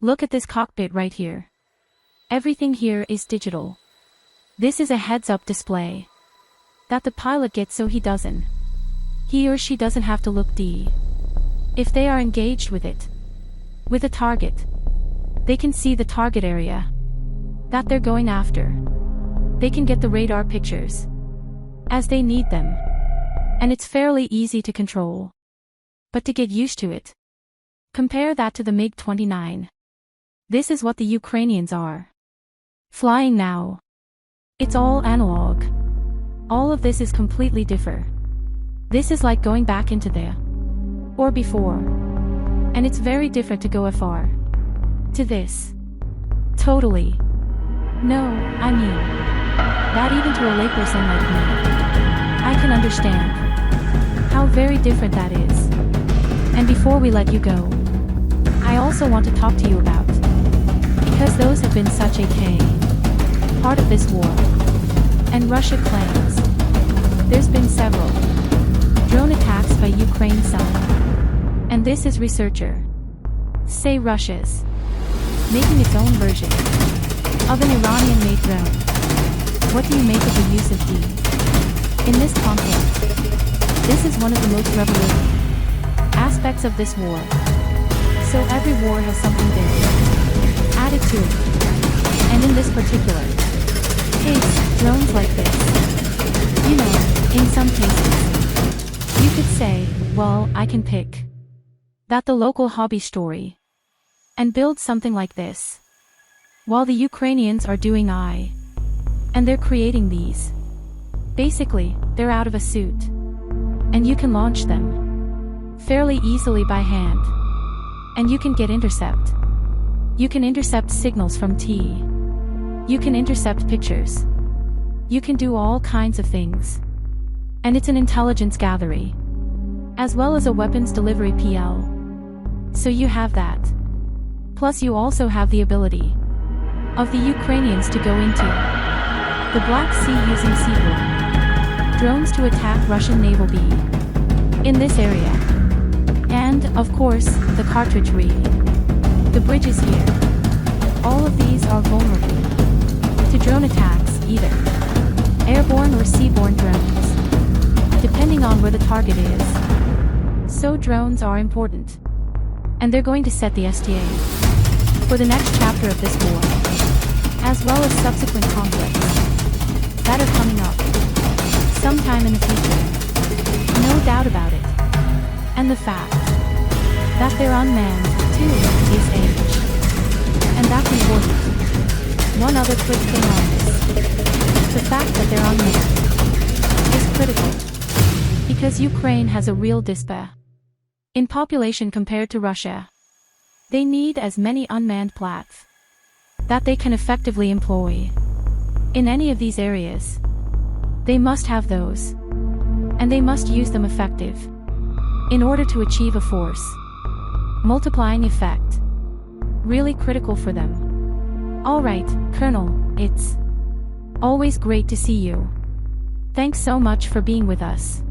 Look at this cockpit right here. Everything here is digital. This is a heads-up display that the pilot gets so he or she doesn't have to look if they are engaged with it. With a target, they can see the target area that they're going after. They can get the radar pictures as they need them. And it's fairly easy to control. But to get used to it, compare that to the MiG-29. This is what the Ukrainians are flying now. It's all analog. All of this is completely different. This is like going back into the or before. And it's very different to go far to this. Totally. No, I mean, that even to a layperson like me, I can understand how very different that is. And before we let you go, I also want to talk to you about, because those have been such a part of this war. And Russia claims there's been several drone attacks by Ukraine's side. And this is researcher say Russia's making its own version of an Iranian-made drone. What do you make of the use of in this conflict? This is one of the most revolutionary aspects of this war. So every war has something big added to it. And in this particular case, drones like this, you know, in some cases, you could say, well, I can pick that the local hobby story and build something like this. While the Ukrainians are doing and they're creating these. Basically, they're out of a suit. And you can launch them fairly easily by hand. And you can get intercept. You can intercept signals from You can intercept pictures. You can do all kinds of things. And it's an intelligence gathering, as well as a weapons delivery PL. So you have that. Plus you also have the ability of the Ukrainians to go into the Black Sea using seaborne drones to attack Russian naval in this area. And, of course, the cartridge the bridges here. All of these are vulnerable to drone attacks, either airborne or seaborne drones, depending on where the target is. So drones are important. And they're going to set the STA for the next chapter of this war, as well as subsequent conflicts that are coming up sometime in the future. No doubt about it. And the fact that they're unmanned, too, is age. And that's important. One other quick thing on this. The fact that they're unmanned is critical. Because Ukraine has a real despair in population compared to Russia. They need as many unmanned plats that they can effectively employ in any of these areas. They must have those. And they must use them effective in order to achieve a force multiplying effect. Really critical for them. Alright, Colonel, it's always great to see you. Thanks so much for being with us.